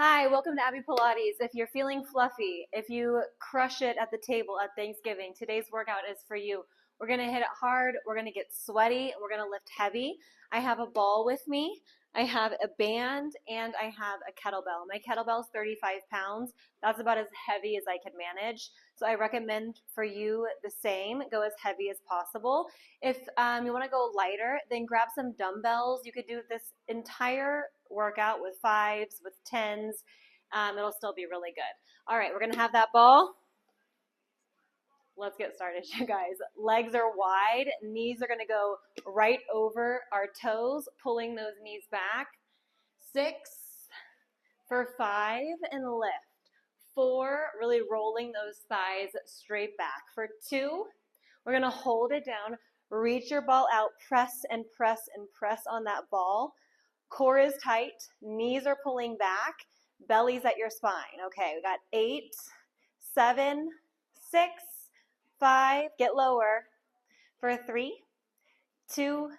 Hi, welcome to Abby Pilates. If you're feeling fluffy, if you crush it at the table at Thanksgiving, today's workout is for you. We're gonna hit it hard, we're gonna get sweaty, we're gonna lift heavy. I have a ball with me, I have a band, and I have a kettlebell. My kettlebell is 35 pounds. That's about as heavy as I can manage. So I recommend for you the same, go as heavy as possible. If you wanna go lighter, then grab some dumbbells. You could do this entire workout with 5s, with 10s. It'll still be really good. All right, we're gonna have that ball. Let's get started, you guys. Legs are wide, knees are gonna go right over our toes, pulling those knees back. 6 for 5 and lift. 4, really rolling those thighs straight back. For 2, we're gonna hold it down, reach your ball out, press and press and press on that ball. Core is tight, knees are pulling back, belly's at your spine. Okay, we got 8, 7, 6, 5, get lower. For 3, 2,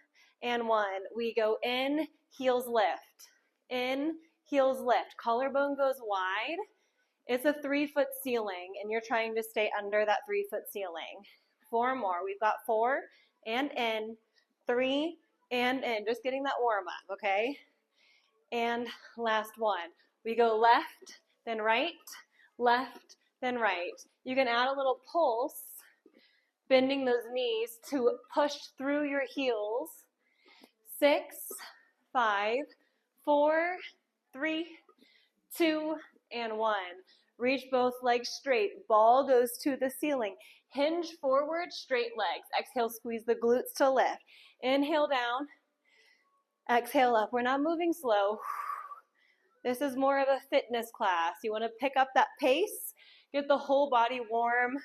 and 1. We go in, heels lift. In, heels lift. Collarbone goes wide. It's a 3-foot ceiling, and you're trying to stay under that 3-foot ceiling. 4 more. We've got 4, and in, 3, and in. Just getting that warm up, okay? And last one. We go left, then right, left, then right. You can add a little pulse, bending those knees to push through your heels. 6, 5, 4, 3, 2, and 1. Reach both legs straight. Ball goes to the ceiling. Hinge forward, straight legs. Exhale, squeeze the glutes to lift. Inhale down. Exhale up. We're not moving slow. This is more of a fitness class. You want to pick up that pace, get the whole body warm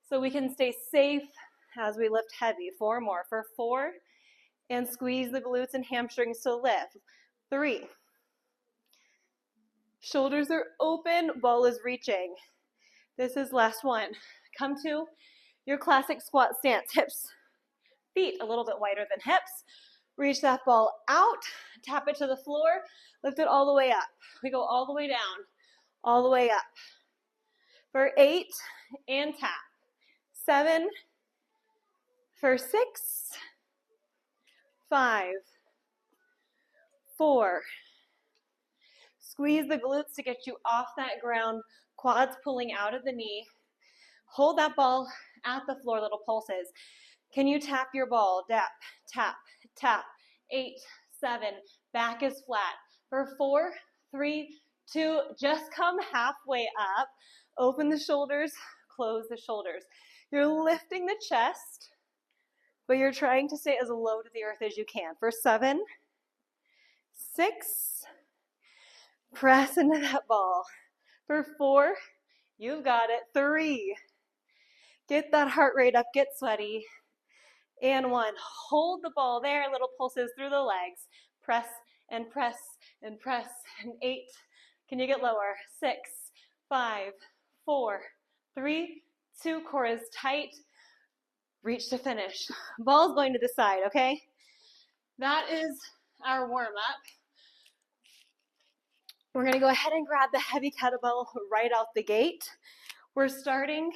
so we can stay safe as we lift heavy. 4 more. For 4, and squeeze the glutes and hamstrings to lift. 3. Shoulders are open, ball is reaching. This is last one. Come to your classic squat stance. Hips, feet a little bit wider than hips. Reach that ball out, tap it to the floor, lift it all the way up. We go all the way down, all the way up. For 8, and tap. 7, for 6, 5, 4. Squeeze the glutes to get you off that ground, quads pulling out of the knee. Hold that ball at the floor, little pulses. Can you tap your ball? Tap, tap, tap. 8, 7, back is flat. For 4, 3, 2, just come halfway up. Open the shoulders, close the shoulders. You're lifting the chest, but you're trying to stay as low to the earth as you can. For 7, 6, press into that ball. For 4, you've got it. 3, get that heart rate up, get sweaty. And 1, hold the ball there, little pulses through the legs. Press and press and press. And 8, can you get lower? 6, 5, 4, 3, 2, core is tight. Reach to finish. Ball's going to the side, okay? That is our warm-up. We're gonna go ahead and grab the heavy kettlebell right out the gate. We're starting,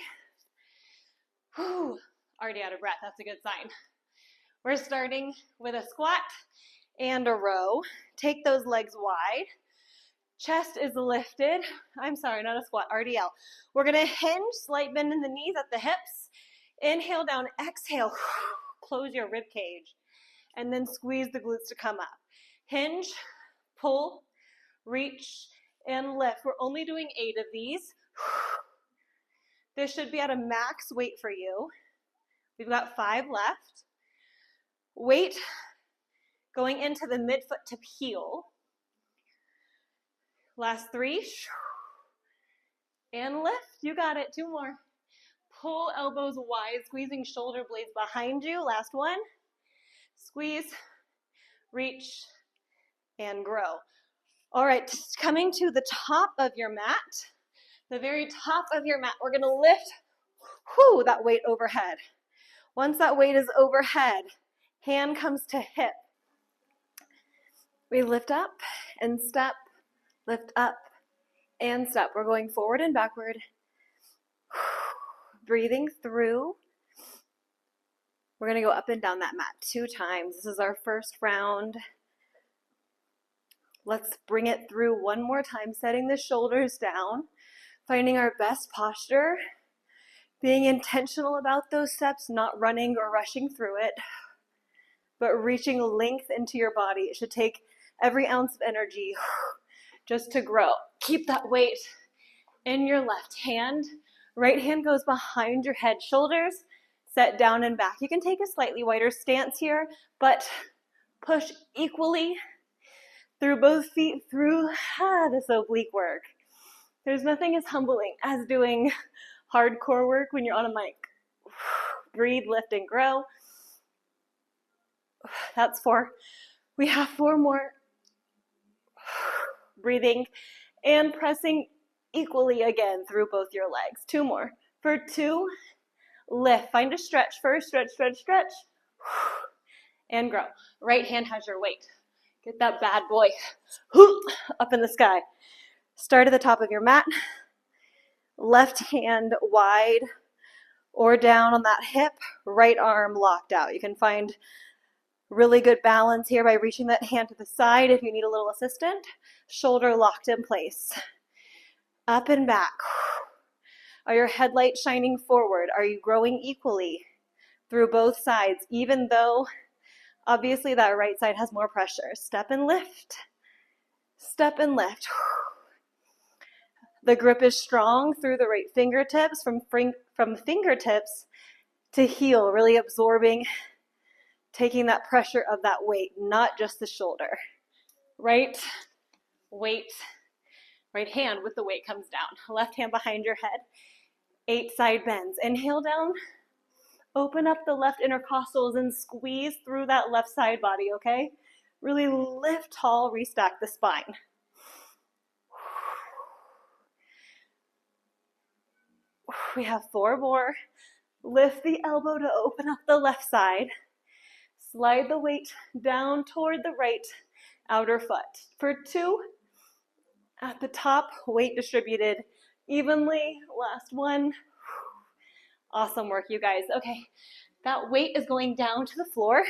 already out of breath, that's a good sign. We're starting with a squat and a row. Take those legs wide. Chest is lifted. I'm sorry, not a squat, RDL. We're gonna hinge, slight bend in the knees at the hips. Inhale down, exhale, close your rib cage. And then squeeze the glutes to come up. Hinge, pull, reach, and lift. We're only doing 8 of these. This should be at a max weight for you. We've got 5 left. Weight going into the midfoot to heel. Last 3. And lift. You got it. 2 more. Pull elbows wide, squeezing shoulder blades behind you. Last 1. Squeeze, reach, and grow. All right, coming to the top of your mat, the very top of your mat, we're going to lift that weight overhead. Once that weight is overhead, hand comes to hip. We lift up and step lift up, and step. We're going forward and backward. Breathing through. We're going to go up and down that mat 2 times. This is our first round. Let's bring it through one more time, setting the shoulders down, finding our best posture, being intentional about those steps, not running or rushing through it, but reaching length into your body. It should take every ounce of energy just to grow. Keep that weight in your left hand. Right hand goes behind your head, shoulders set down and back. You can take a slightly wider stance here, but push equally through both feet, through this oblique work. There's nothing as humbling as doing hardcore work when you're on a mic. Breathe, lift, and grow. That's 4. We have 4 more. Breathing and pressing equally again through both your legs. 2 more. For 2, lift. Find a stretch first. Stretch, stretch, stretch. And grow. Right hand has your weight. Get that bad boy up in the sky. Start at the top of your mat. Left hand wide or down on that hip. Right arm locked out. You can find really good balance here by reaching that hand to the side if you need a little assistance. Shoulder locked in place. Up and back. Are your headlights shining forward? Are you growing equally through both sides, even though obviously that right side has more pressure? Step and lift. Step and lift. The grip is strong through the right fingertips, from fingertips to heel, really absorbing, taking that pressure of that weight, not just the shoulder. Right weight, right hand with the weight comes down. Left hand behind your head. 8 side bends. Inhale down. Open up the left intercostals and squeeze through that left side body, okay? Really lift tall, restack the spine. We have 4 more. Lift the elbow to open up the left side. Slide the weight down toward the right outer foot. For 2, at the top, weight distributed evenly. Last one. Awesome work, you guys. Okay, that weight is going down to the floor.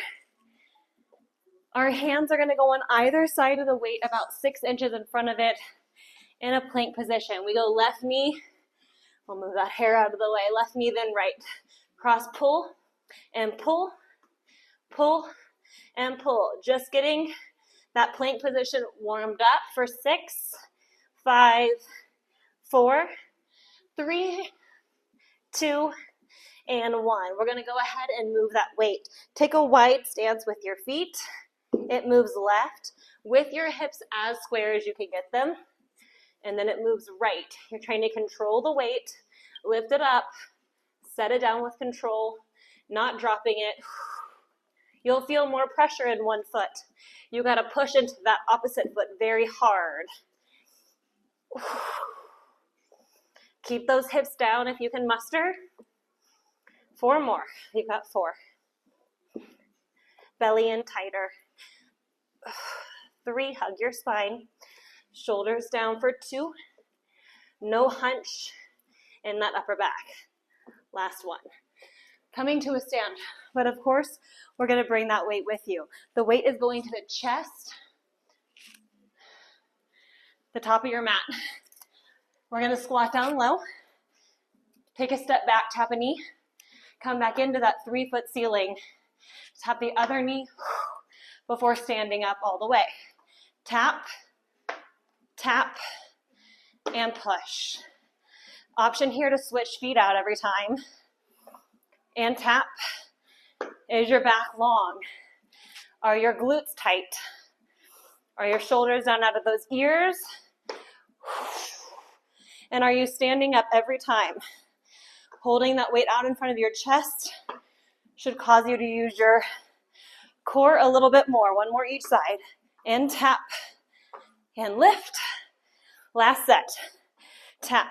Our hands are going to go on either side of the weight, about 6 inches in front of it, in a plank position. We go left knee. We'll move that hair out of the way. Left knee, then right. Cross, pull, and pull, pull, and pull. Just getting that plank position warmed up for 6, 5, 4, 3, 2, and 1. We're going to go ahead and move that weight. Take a wide stance with your feet. It moves left with your hips as square as you can get them. And then it moves right. You're trying to control the weight, lift it up, set it down with control, not dropping it. You'll feel more pressure in one foot. You got to push into that opposite foot very hard. Keep those hips down if you can muster. 4 more. You've got 4. Belly in tighter. 3, hug your spine. Shoulders down for 2. No hunch in that upper back. Last one. Coming to a stand. But of course, we're going to bring that weight with you. The weight is going to the chest, the top of your mat. We're going to squat down low. Take a step back, tap a knee. Come back into that 3-foot ceiling. Tap the other knee before standing up all the way. Tap, tap, and push. Option here to switch feet out every time. And tap. Is your back long? Are your glutes tight? Are your shoulders down out of those ears? And are you standing up every time? Holding that weight out in front of your chest should cause you to use your core a little bit more. 1 more each side. And tap. And lift. Last set. Tap.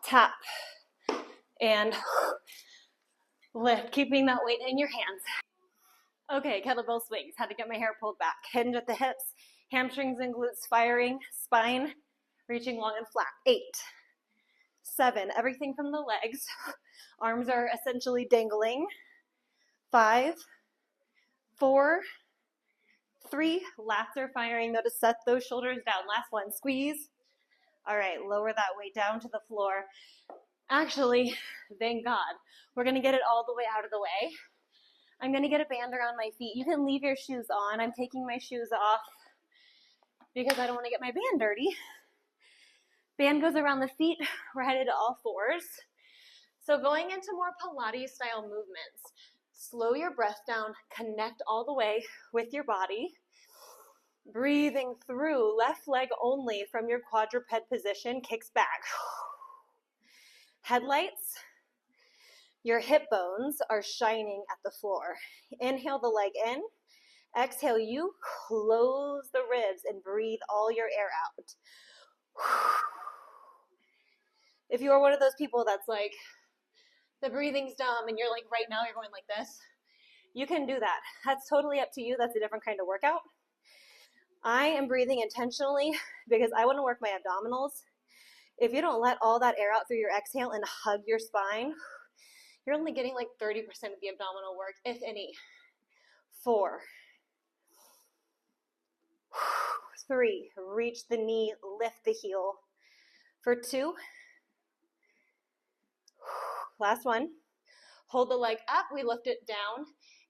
Tap. And lift. Keeping that weight in your hands. Okay, kettlebell swings. Had to get my hair pulled back. Hinge at the hips. Hamstrings and glutes firing, spine reaching long and flat. 8, 7, everything from the legs. Arms are essentially dangling. 5, 4, 3, lats are firing. Notice set those shoulders down. Last one, squeeze. All right, lower that weight down to the floor. Actually, thank God, we're gonna get it all the way out of the way. I'm gonna get a band around my feet. You can leave your shoes on. I'm taking my shoes off because I don't wanna get my band dirty. Band goes around the feet. We're headed to all fours. So going into more Pilates style movements, slow your breath down, connect all the way with your body. Breathing through, left leg only from your quadruped position, kicks back. Headlights, your hip bones are shining at the floor. Inhale the leg in. Exhale, you close the ribs and breathe all your air out. If you are one of those people that's like, the breathing's dumb and you're like right now you're going like this, you can do that. That's totally up to you. That's a different kind of workout. I am breathing intentionally because I want to work my abdominals. If you don't let all that air out through your exhale and hug your spine, you're only getting like 30% of the abdominal work, if any. 4, 3, reach the knee, lift the heel. For 2, last one, hold the leg up, we lift it down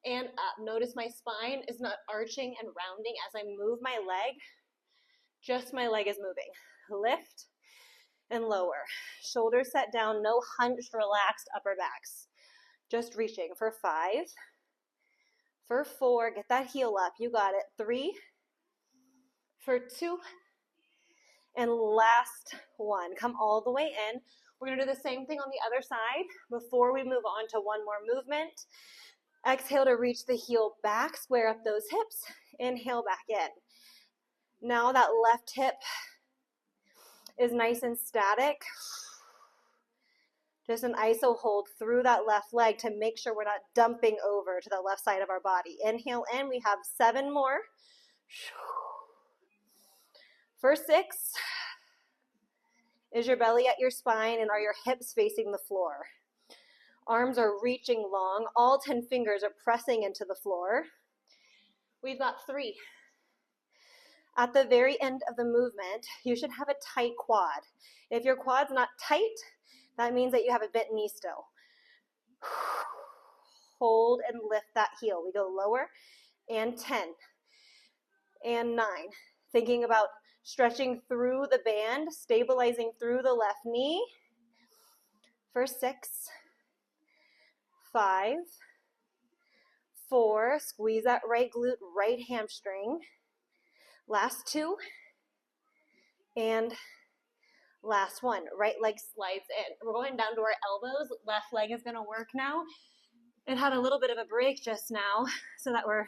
and up. Notice my spine is not arching and rounding as I move my leg, just my leg is moving. Lift and lower. Shoulders set down, no hunched, relaxed upper backs. Just reaching for 5, for 4, get that heel up, you got it. 3, for 2, and last one. Come all the way in. We're gonna do the same thing on the other side before we move on to one more movement. Exhale to reach the heel back, square up those hips, inhale back in. Now that left hip is nice and static. Just an iso hold through that left leg to make sure we're not dumping over to the left side of our body. Inhale in, we have 7 more. For 6, is your belly at your spine and are your hips facing the floor? Arms are reaching long, all 10 fingers are pressing into the floor. We've got 3. At the very end of the movement, you should have a tight quad. If your quad's not tight, that means that you have a bent knee still. Hold and lift that heel. We go lower, and 10, and 9. Thinking about stretching through the band, stabilizing through the left knee. For 6, 5, 4, squeeze that right glute, right hamstring. Last 2, and last one. Right leg slides in. We're going down to our elbows. Left leg is gonna work now. It had a little bit of a break just now so that we're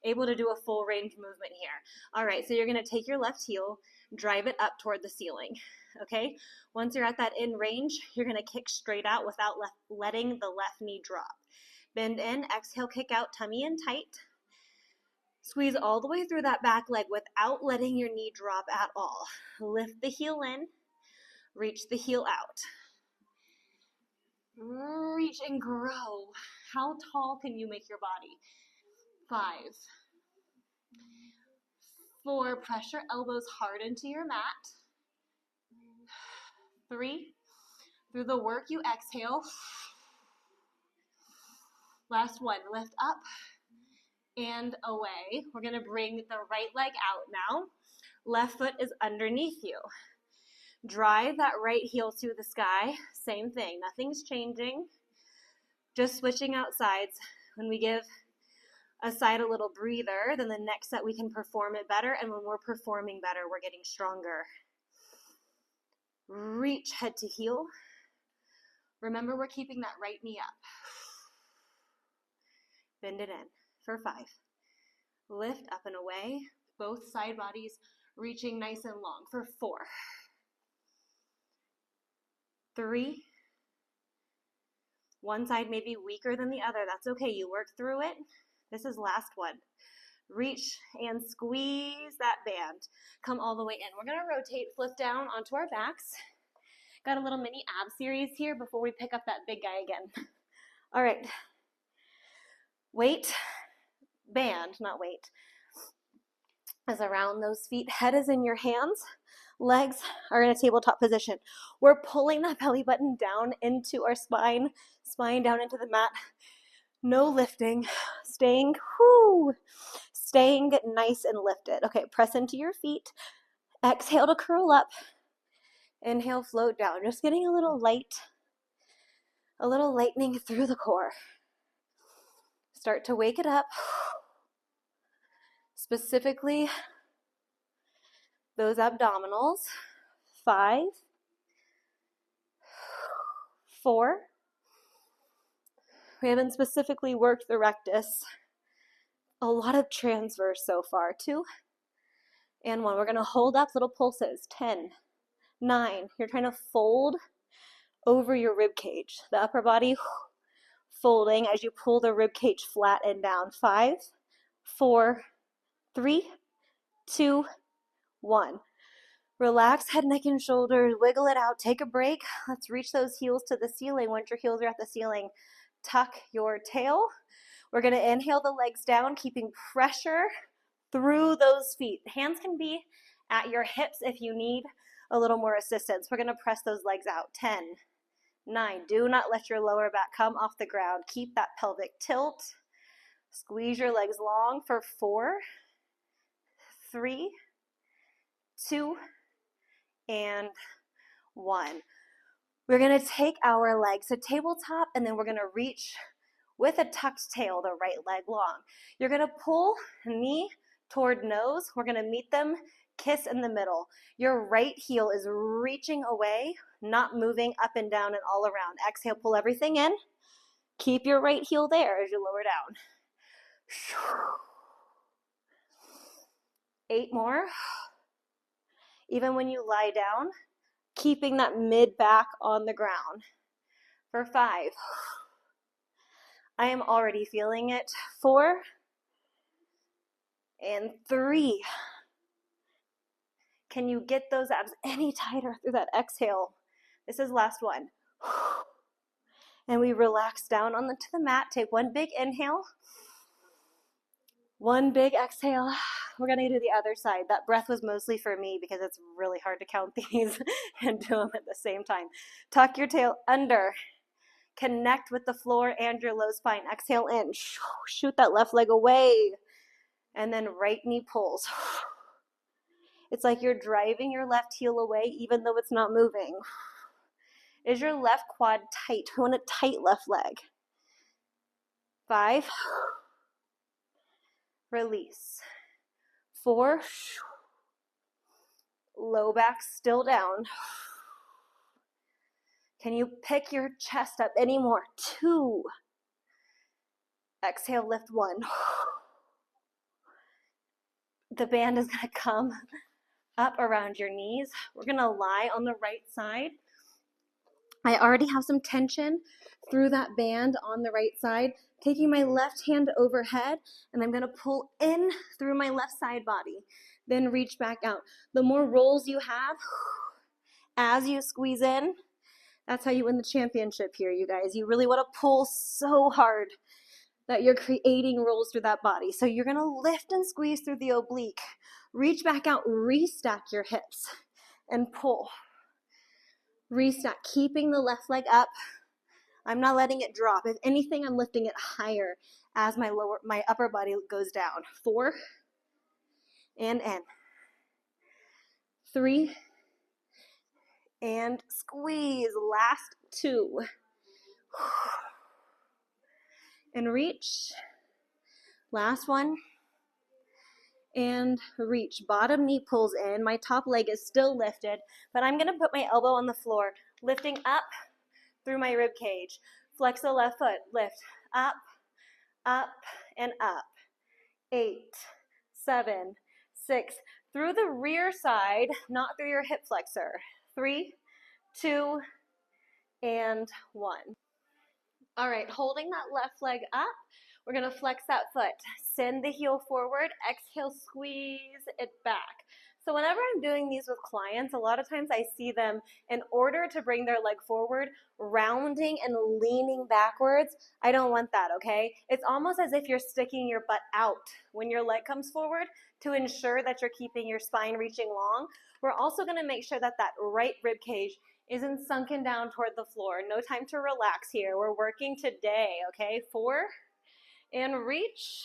able to do a full range movement here. All right, so you're gonna take your left heel, drive it up toward the ceiling, okay? Once you're at that in range, you're gonna kick straight out without letting the left knee drop. Bend in, exhale, kick out, tummy in tight. Squeeze all the way through that back leg without letting your knee drop at all. Lift the heel in, reach the heel out. Reach and grow. How tall can you make your body? 5, 4, press your elbows hard into your mat. 3, through the work you exhale. Last one, lift up and away. We're gonna bring the right leg out now. Left foot is underneath you. Drive that right heel to the sky. Same thing, nothing's changing. Just switching out sides. When we give a side a little breather, then the next set we can perform it better, and when we're performing better, we're getting stronger. Reach head to heel. Remember, we're keeping that right knee up. Bend it in for 5. Lift up and away. Both side bodies reaching nice and long for 4. 3. One side may be weaker than the other. That's okay. You work through it. This is last one. reach and squeeze that band. Come all the way in. We're gonna rotate, flip down onto our backs. Got a little mini ab series here before we pick up that big guy again. All right. Weight, band, not weight, is around those feet. Head is in your hands. Legs are in a tabletop position. We're pulling that belly button down into our spine down into the mat. No lifting, staying nice and lifted. Okay, press into your feet. Exhale to curl up. Inhale, float down. Just getting a little lightening through the core. Start to wake it up. Specifically, those abdominals. 5, 4. We haven't specifically worked the rectus. A lot of transverse so far. 2 and 1. We're going to hold up little pulses. 10, 9. You're trying to fold over your rib cage. The upper body folding as you pull the rib cage flat and down. 5, 4, 3, 2, 1. Relax head, neck, and shoulders. Wiggle it out. Take a break. Let's reach those heels to the ceiling. Once your heels are at the ceiling, tuck your tail. We're going to inhale the legs down, keeping pressure through those feet. Hands can be at your hips if you need a little more assistance. We're going to press those legs out. 10, 9. Do not let your lower back come off the ground. Keep that pelvic tilt. Squeeze your legs long for 4, 3, 2, and 1. We're going to take our legs to tabletop, and then we're going to reach with a tucked tail, the right leg long. You're going to pull knee toward nose. We're going to meet them, kiss in the middle. Your right heel is reaching away, not moving up and down and all around. Exhale, pull everything in. Keep your right heel there as you lower down. 8 more. Even when you lie down, keeping that mid back on the ground. For 5. I am already feeling it. 4 and 3. Can you get those abs any tighter through that exhale? This is last one. And we relax down onto the mat. Take one big inhale. One big exhale. We're going to do the other side. That breath was mostly for me because it's really hard to count these and do them at the same time. Tuck your tail under. Connect with the floor and your low spine. Exhale in. Shoot that left leg away. And then right knee pulls. It's like you're driving your left heel away even though it's not moving. Is your left quad tight? We want a tight left leg. 5. Release. 4. Low back still down. Can you pick your chest up anymore? 2. Exhale, lift 1. The band is going to come up around your knees. We're going to lie on the right side. I already have some tension through that band on the right side. Taking my left hand overhead, and I'm going to pull in through my left side body. Then reach back out. The more rolls you have, as you squeeze in, that's how you win the championship here, you guys. You really want to pull so hard that you're creating rolls through that body. So you're going to lift and squeeze through the oblique. Reach back out, restack your hips, and pull. Restack, keeping the left leg up. I'm not letting it drop. If anything, I'm lifting it higher as my upper body goes down. 4 and in. 3 and squeeze. Last 2. And reach. Last one. And reach. Bottom knee pulls in. My top leg is still lifted, but I'm going to put my elbow on the floor, lifting up through my rib cage. Flex the left foot. Lift. Up, up, and up. 8, 7, 6. Through the rear side, not through your hip flexor. 3, 2, and 1. All right, holding that left leg up, We're gonna flex that foot. Send the heel forward, exhale, squeeze it back. So whenever I'm doing these with clients, a lot of times I see them, in order to bring their leg forward, rounding and leaning backwards. I don't want that, okay? It's almost as if you're sticking your butt out when your leg comes forward to ensure that you're keeping your spine reaching long. We're also gonna make sure that that right rib cage isn't sunken down toward the floor. No time to relax here. We're working today, okay? 4, and reach.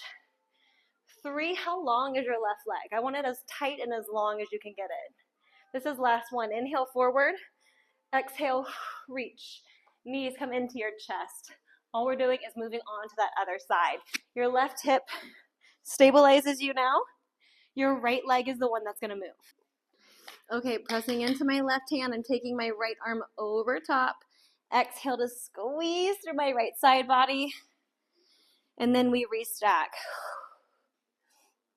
3, how long is your left leg? I want it as tight and as long as you can get it. This is last one. Inhale forward, exhale, reach. Knees come into your chest. All we're doing is moving on to that other side. Your left hip stabilizes you now. Your right leg is the one that's gonna move. Okay, pressing into my left hand, I'm taking my right arm over top. Exhale to squeeze through my right side body. And then we restack.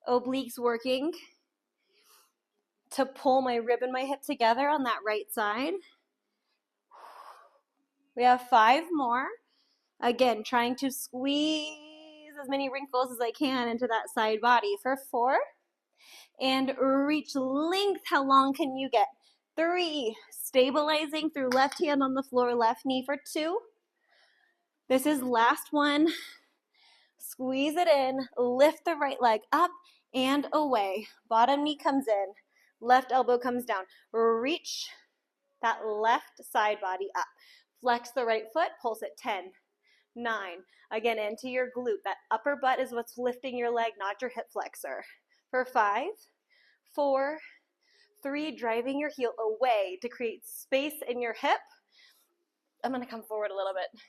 Obliques working to pull my rib and my hip together on that right side. We have 5 more. Again, trying to squeeze as many wrinkles as I can into that side body for 4. And reach length. How long can you get? 3. Stabilizing through left hand on the floor, left knee for 2. This is last one. Squeeze it in, lift the right leg up and away. Bottom knee comes in, left elbow comes down. Reach that left side body up. Flex the right foot, pulse it. 10, 9. Again, into your glute. That upper butt is what's lifting your leg, not your hip flexor. For 5, 4, 3, driving your heel away to create space in your hip. I'm gonna come forward a little bit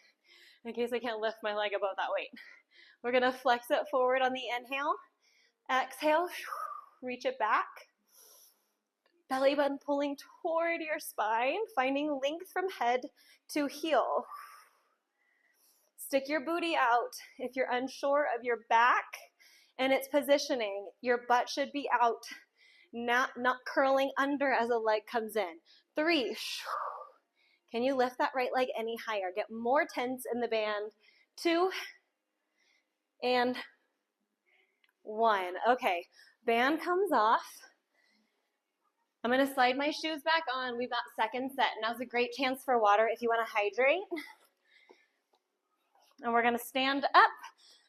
in case I can't lift my leg above that weight. We're gonna flex it forward on the inhale. Exhale, reach it back. Belly button pulling toward your spine, finding length from head to heel. Stick your booty out. If you're unsure of your back and its positioning, your butt should be out, not curling under as a leg comes in. 3, can you lift that right leg any higher? Get more tense in the band. 2, and 1. Okay, band comes off. I'm gonna slide my shoes back on. We've got second set. Now's a great chance for water if you wanna hydrate. And we're gonna stand up,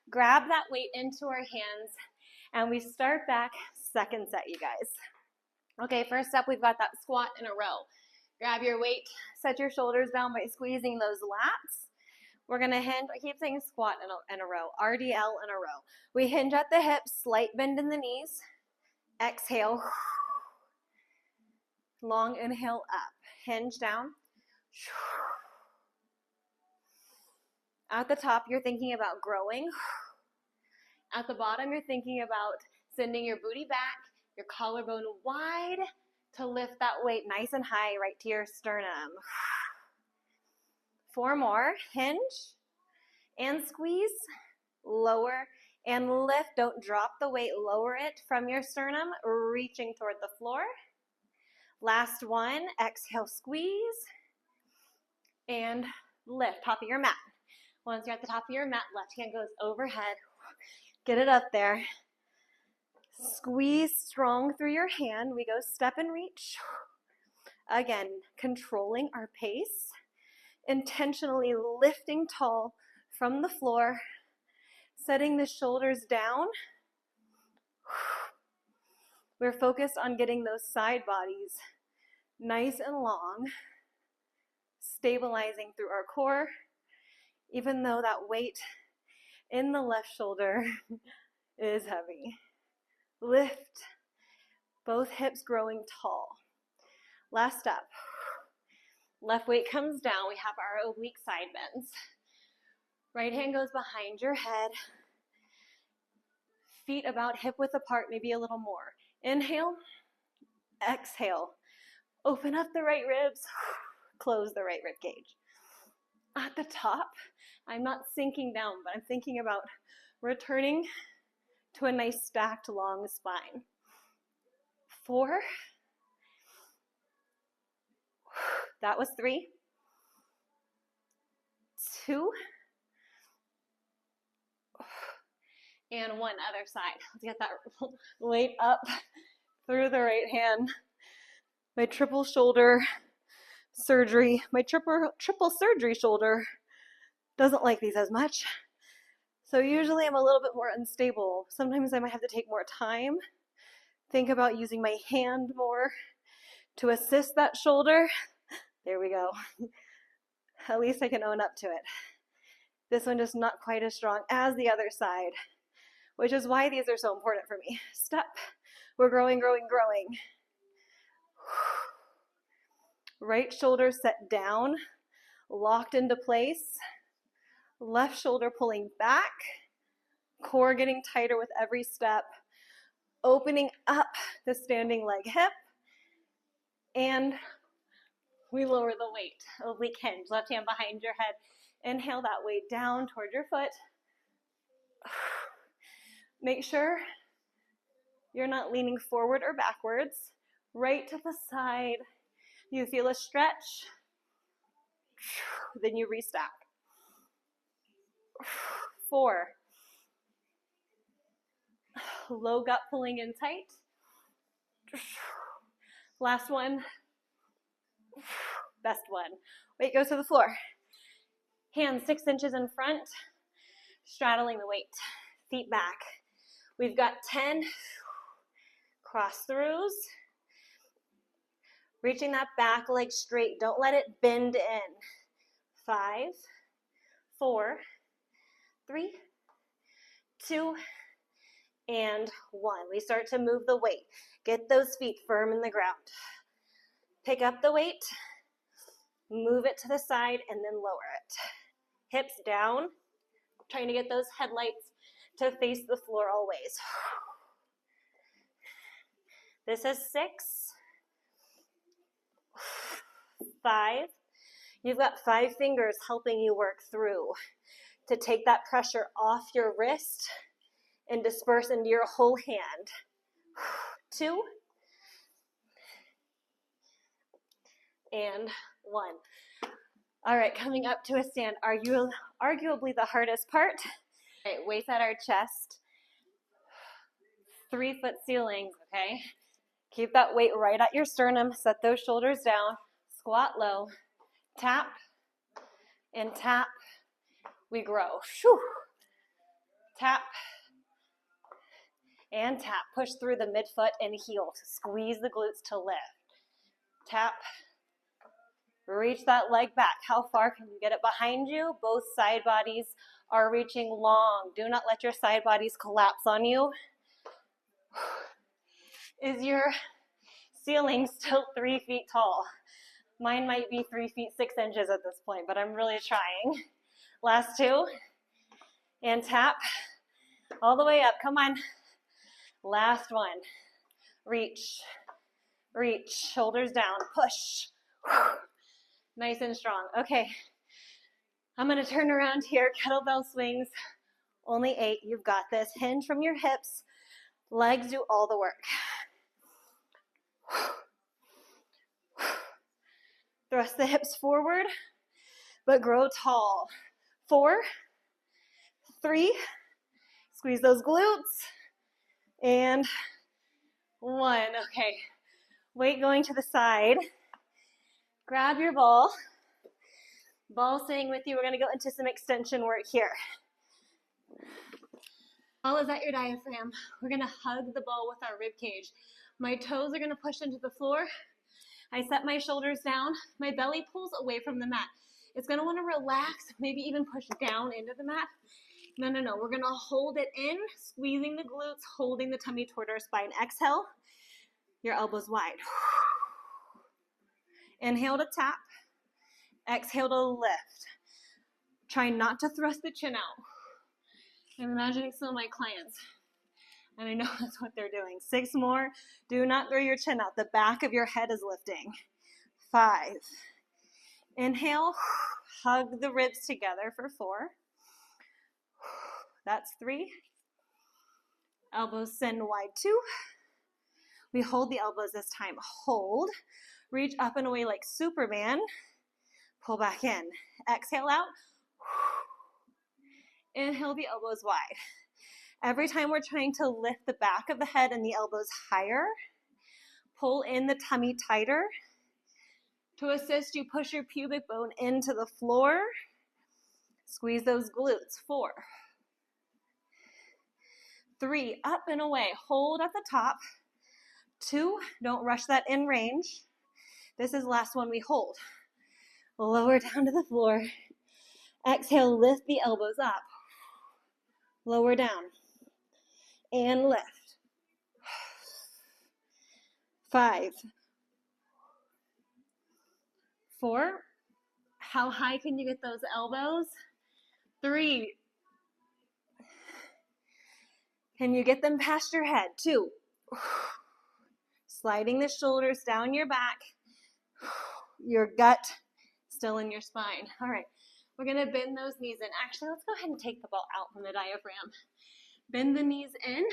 grab that weight into our hands, and we start back second set, you guys. Okay, first up, we've got that squat in a row. Grab your weight, set your shoulders down by squeezing those lats. We're gonna hinge, I keep saying squat in a row, RDL in a row. We hinge at the hips, slight bend in the knees. Exhale. Long inhale up. Hinge down. At the top, you're thinking about growing. At the bottom, you're thinking about sending your booty back, your collarbone wide to lift that weight nice and high right to your sternum. 4 more. Hinge and squeeze. Lower and lift. Don't drop the weight. Lower it from your sternum, reaching toward the floor. Last one. Exhale, squeeze, and lift. Top of your mat. Once you're at the top of your mat, left hand goes overhead. Get it up there. Squeeze strong through your hand. We go step and reach. Again, controlling our pace. Intentionally lifting tall from the floor. Setting the shoulders down. We're focused on getting those side bodies nice and long. Stabilizing through our core. Even though that weight in the left shoulder is heavy. Lift. Both hips growing tall. Last step. Left weight comes down. We have our oblique side bends. Right hand goes behind your head. Feet about hip width apart, maybe a little more. Inhale. Exhale. Open up the right ribs. Close the right rib cage. At the top, I'm not sinking down, but I'm thinking about returning to a nice stacked long spine. 4. That was 3. 2. And one other side. Let's get that weight up through the right hand. My triple shoulder surgery, my triple surgery shoulder doesn't like these as much. So usually I'm a little bit more unstable. Sometimes I might have to take more time, think about using my hand more to assist that shoulder. There we go. At least I can own up to it. This one just not quite as strong as the other side, which is why these are so important for me. Step. We're growing, growing, growing. Right shoulder set down, locked into place. Left shoulder pulling back. Core getting tighter with every step. Opening up the standing leg hip. And we lower the weight. Oblique hinge. Left hand behind your head. Inhale that weight down toward your foot. Make sure you're not leaning forward or backwards. Right to the side. You feel a stretch. Then you restack. 4. Low gut pulling in tight. Last one. Best one. Weight goes to the floor. Hands 6 inches in front, straddling the weight. Feet back. We've got 10 cross throughs. Reaching that back leg straight. Don't let it bend in. 5, 4, 3, 2, and 1. We start to move the weight. Get those feet firm in the ground. Pick up the weight, move it to the side, and then lower it. Hips down, trying to get those headlights to face the floor always. This is 6, 5. You've got 5 fingers helping you work through to take that pressure off your wrist and disperse into your whole hand. 2, and 1. All right, coming up to a stand, arguably the hardest part. All right, weights at our chest, 3-foot ceilings, okay? Keep that weight right at your sternum, set those shoulders down, squat low, tap, and tap, we grow. Whew. Tap, and tap. Push through the midfoot and heel to squeeze the glutes to lift. Tap, reach that leg back. How far can you get it behind you? Both side bodies are reaching long. Do not let your side bodies collapse on you. Is your ceiling still 3 feet tall? Mine might be 3 feet 6 inches at this point, but I'm really trying. Last 2. And tap all the way up. Come on. Last one. Reach. Reach. Shoulders down. Push. Nice and strong. Okay. I'm going to turn around here. Kettlebell swings. Only 8. You've got this. Hinge from your hips. Legs do all the work. Thrust the hips forward, but grow tall. 4, 3, squeeze those glutes, and 1. Okay, weight going to the side. Grab your ball. Ball staying with you. We're going to go into some extension work here. Ball is at your diaphragm. We're going to hug the ball with our rib cage. My toes are going to push into the floor. I set my shoulders down. My belly pulls away from the mat. It's going to want to relax, maybe even push down into the mat. No. We're going to hold it in, squeezing the glutes, holding the tummy toward our spine. Exhale, your elbows wide. Inhale to tap. Exhale to lift. Try not to thrust the chin out. I'm imagining some of my clients, and I know that's what they're doing. 6 more. Do not throw your chin out. The back of your head is lifting. 5. Inhale. Hug the ribs together for 4. That's 3. Elbows send wide 2. We hold the elbows this time. Hold. Reach up and away like Superman. Pull back in. Exhale out. Inhale the elbows wide. Every time we're trying to lift the back of the head and the elbows higher, pull in the tummy tighter. To assist you, push your pubic bone into the floor. Squeeze those glutes. 4, 3, up and away. Hold at the top. 2, don't rush that in range. This is the last one we hold. Lower down to the floor. Exhale, lift the elbows up. Lower down. And lift. 5, 4. How high can you get those elbows? 3. Can you get them past your head? 2. Sliding the shoulders down your back. Your gut still in your spine. All right, we're gonna bend those knees in. Actually, let's go ahead and take the ball out from the diaphragm. Bend the knees in,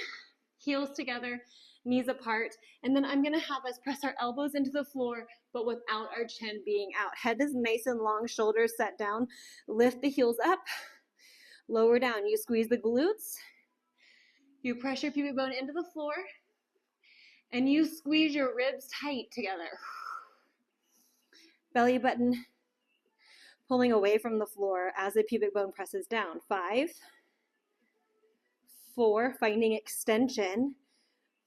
heels together, knees apart, and then I'm gonna have us press our elbows into the floor, but without our chin being out. Head is nice and long, shoulders set down. Lift the heels up, lower down. You squeeze the glutes, you press your pubic bone into the floor, and you squeeze your ribs tight together. Belly button pulling away from the floor as the pubic bone presses down. 5, 4, finding extension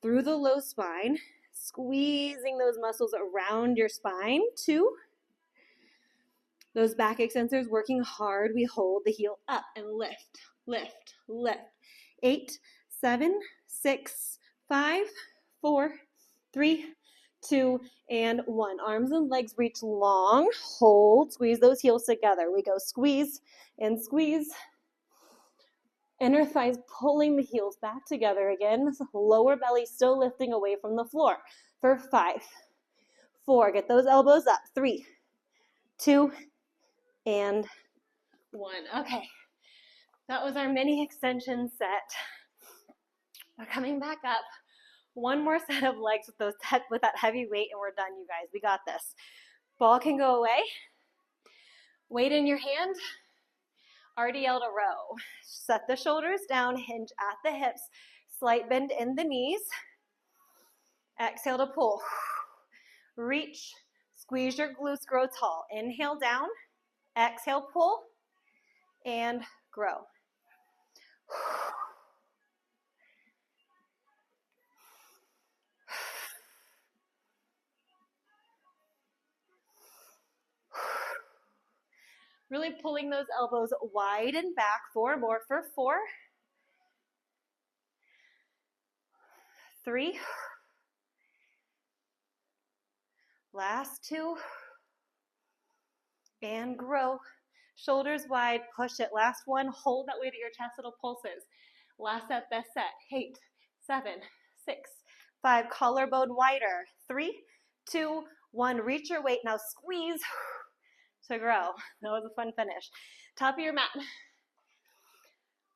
through the low spine, squeezing those muscles around your spine. 2, those back extensors working hard. We hold the heel up and lift, lift, lift. 8, 7, 6, 5, 4, 3, 2, and 1. Arms and legs reach long. Hold. Squeeze those heels together. We go squeeze and squeeze. Inner thighs pulling the heels back together again. Lower belly still lifting away from the floor. For 5, 4. Get those elbows up. 3, 2, and 1. Okay. That was our mini extension set. We're coming back up. One more set of legs with that heavy weight, and we're done, you guys. We got this. Ball can go away. Weight in your hand. RDL to row. Set the shoulders down, hinge at the hips, slight bend in the knees. Exhale to pull. Reach, squeeze your glutes, grow tall. Inhale down, exhale, pull, and grow. Really pulling those elbows wide and back. 4 more for 4, 3, last 2, and grow. Shoulders wide, push it. Last one, hold that weight at your chest, little pulses. Last set, best set. 8, 7, 6, 5, collarbone wider. 3, 2, 1, reach your weight. Now squeeze to grow. That was a fun finish. Top of your mat.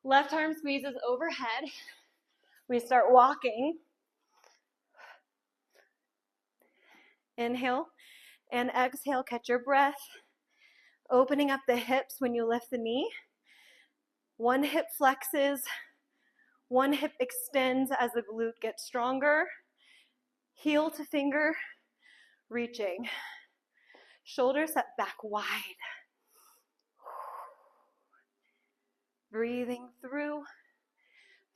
Left arm squeezes overhead. We start walking. Inhale and exhale. Catch your breath. Opening up the hips when you lift the knee. One hip flexes. One hip extends as the glute gets stronger. Heel to finger, reaching. Shoulders set back wide. Breathing through,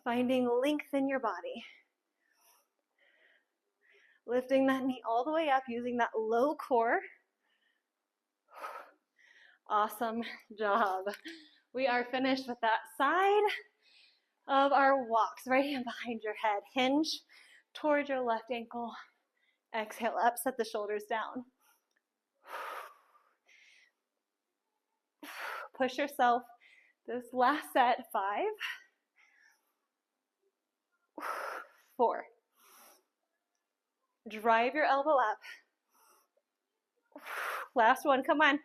finding length in your body. Lifting that knee all the way up, using that low core. Awesome job. We are finished with that side of our walks. Right hand behind your head. Hinge towards your left ankle. Exhale up, set the shoulders down. Push yourself. This last set. 5, 4. Drive your elbow up. Last one, come on.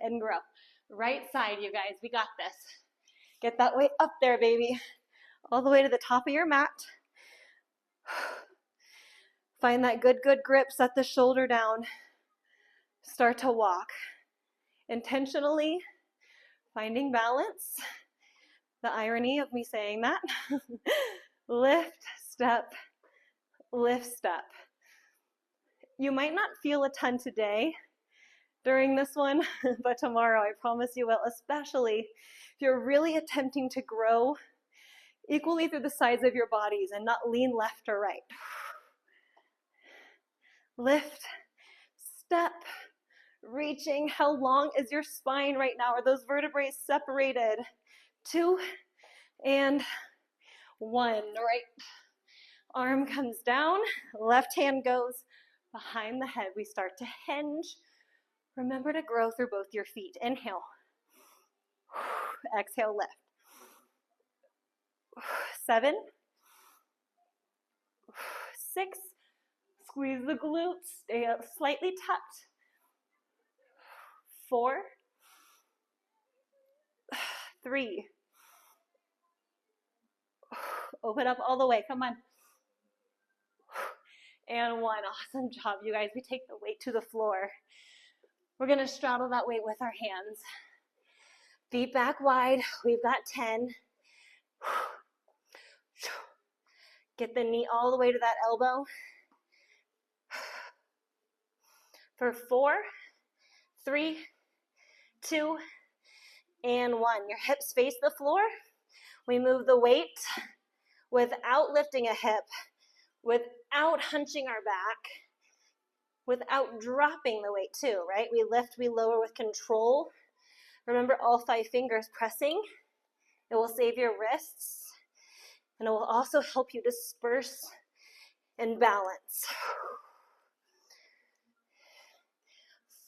And grow. Right side, you guys, we got this. Get that weight up there, baby. All the way to the top of your mat. Find that good grip, set the shoulder down. Start to walk. Intentionally finding balance. The irony of me saying that. Lift, step, lift, step. You might not feel a ton today during this one, but tomorrow I promise you will, especially if you're really attempting to grow equally through the sides of your bodies and not lean left or right. Lift, step, reaching. How long is your spine right now? Are those vertebrae separated? 2 and 1. Right arm comes down, left hand goes behind the head. We start to hinge. Remember to grow through both your feet. Inhale. Exhale, lift. 7, 6, squeeze the glutes, stay up slightly tucked. 4, 3, open up all the way, come on. And 1, awesome job, you guys. We take the weight to the floor. We're gonna straddle that weight with our hands. Feet back wide, we've got 10. Get the knee all the way to that elbow. For 4, 3, 2, and 1. Your hips face the floor. We move the weight without lifting a hip, without hunching our back, without dropping the weight too, right? We lift, we lower with control. Remember all 5 fingers pressing. It will save your wrists, and it will also help you disperse and balance.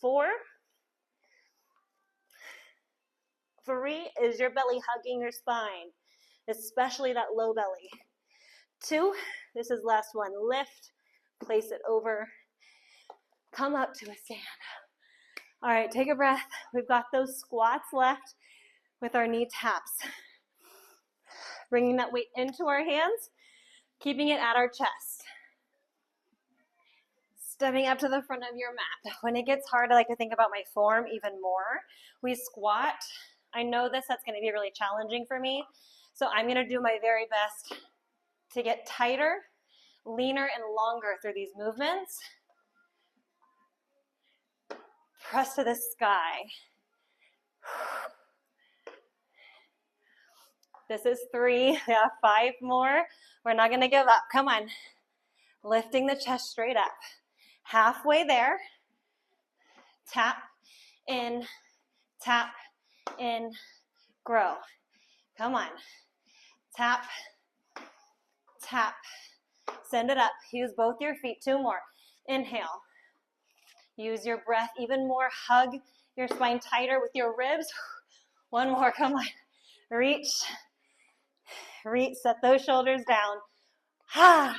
4, 3 is your belly hugging your spine, especially that low belly. 2, this is last one. Lift, place it over, come up to a stand. All right, take a breath. We've got those squats left with our knee taps. Bringing that weight into our hands, keeping it at our chest. Stepping up to the front of your mat. When it gets hard, I like to think about my form even more. We squat. I know that's going to be really challenging for me. So I'm going to do my very best to get tighter, leaner, and longer through these movements. Press to the sky. This is 3. Yeah, 5 more. We're not going to give up. Come on. Lifting the chest straight up. Halfway there. Tap in, grow. Come on. Tap, tap. Send it up. Use both your feet. 2 more. Inhale. Use your breath even more. Hug your spine tighter with your ribs. 1 more. Come on. Reach. Reach. Set those shoulders down.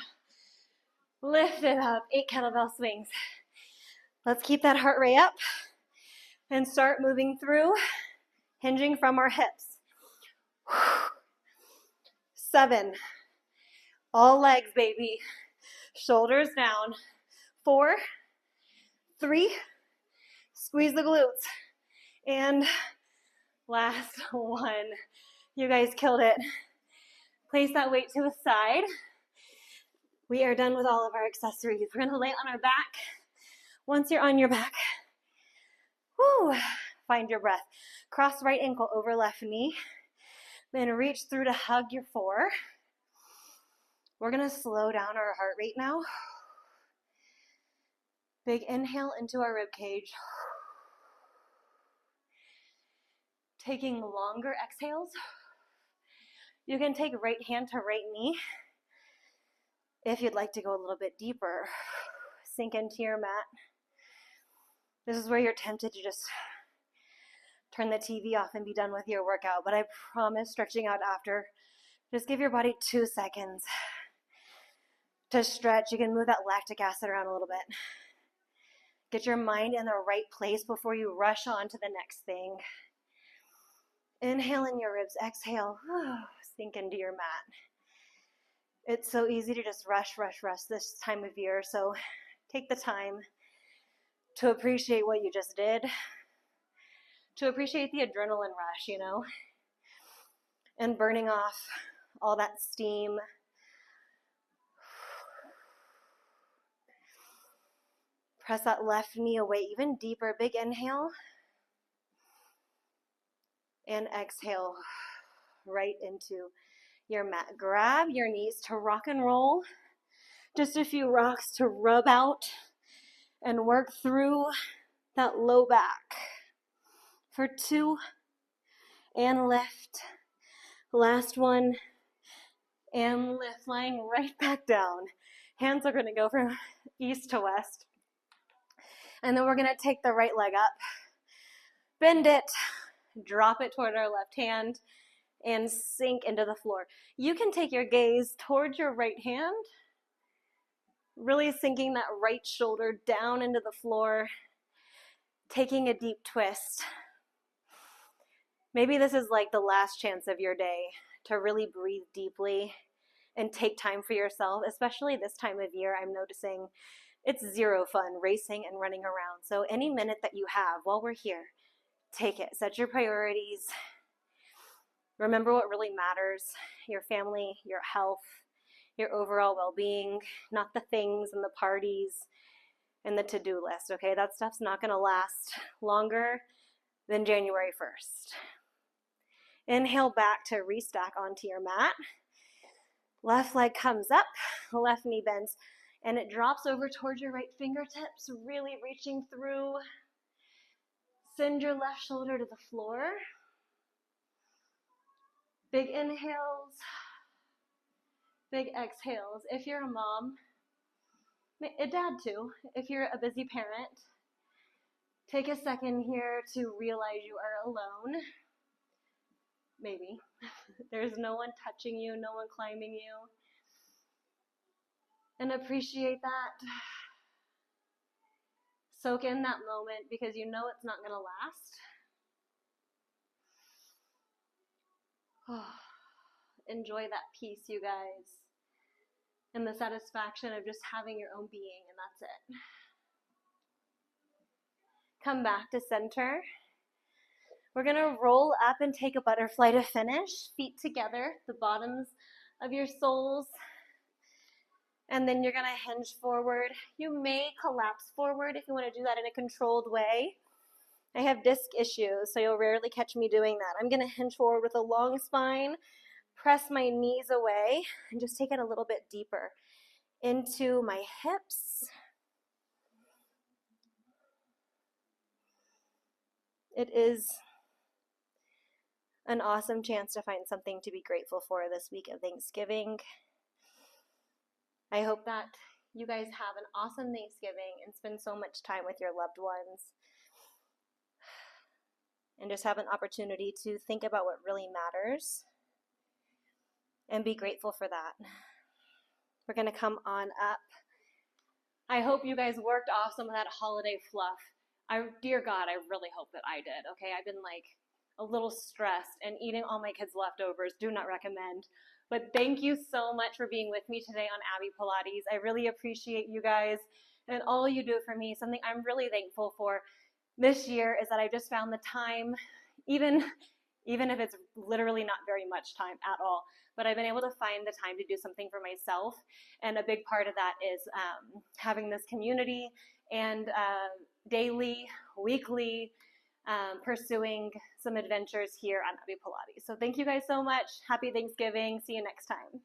Lift it up. 8 kettlebell swings. Let's keep that heart rate up and start moving through, hinging from our hips. 7. All legs, baby. Shoulders down. 4, 3, squeeze the glutes. And last 1. You guys killed it. Place that weight to the side. We are done with all of our accessories. We're going to lay on our back. Once you're on your back, find your breath. Cross right ankle over left knee. Then reach through to hug your 4. We're going to slow down our heart rate now. Big inhale into our rib cage. Taking longer exhales. You can take right hand to right knee. If you'd like to go a little bit deeper, sink into your mat. This is where you're tempted to just turn the TV off and be done with your workout. But I promise, stretching out after, just give your body 2 seconds to stretch. You can move that lactic acid around a little bit. Get your mind in the right place before you rush on to the next thing. Inhale in your ribs, exhale, sink into your mat. It's so easy to just rush this time of year, so take the time to appreciate what you just did, to appreciate the adrenaline rush, and burning off all that steam. Press that left knee away even deeper. Big inhale. And exhale right into your mat. Grab your knees to rock and roll. Just a few rocks to rub out and work through that low back. For 2, and lift. Last one, and lift, lying right back down. Hands are gonna go from east to west. And then we're gonna take the right leg up, bend it, drop it toward our left hand, and sink into the floor. You can take your gaze towards your right hand, really sinking that right shoulder down into the floor, taking a deep twist. Maybe this is like the last chance of your day to really breathe deeply and take time for yourself, especially this time of year. I'm noticing it's zero fun racing and running around. So any minute that you have while we're here, take it. Set your priorities. Remember what really matters: your family, your health, your overall well-being, not the things and the parties and the to-do list, okay? That stuff's not gonna last longer than January 1st. Inhale back to restack onto your mat. Left leg comes up, left knee bends, and it drops over towards your right fingertips, really reaching through. Send your left shoulder to the floor. Big inhales, big exhales. If you're a mom, a dad too, if you're a busy parent, take a second here to realize you are alone. Maybe. There's no one touching you, no one climbing you. And appreciate that. Soak in that moment because you know it's not going to last. Enjoy that peace, you guys, and the satisfaction of just having your own being, and that's it. Come back to center. We're going to roll up and take a butterfly to finish. Feet together, the bottoms of your soles. And then you're going to hinge forward. You may collapse forward if you want to do that in a controlled way. I have disc issues, so you'll rarely catch me doing that. I'm going to hinge forward with a long spine, press my knees away, and just take it a little bit deeper into my hips. It is an awesome chance to find something to be grateful for this week of Thanksgiving. I hope that you guys have an awesome Thanksgiving and spend so much time with your loved ones and just have an opportunity to think about what really matters and be grateful for that. We're going to come on up. I hope you guys worked off some of that holiday fluff. Dear God, I really hope that I did, okay? I've been like a little stressed, and eating all my kids' leftovers, do not recommend. But thank you so much for being with me today on Abby Pilates. I really appreciate you guys and all you do for me. Something I'm really thankful for this year is that I just found the time, even if it's literally not very much time at all, but I've been able to find the time to do something for myself. And a big part of that is having this community and daily, weekly, pursuing some adventures here on Abby Pilates. So thank you guys so much. Happy Thanksgiving. See you next time.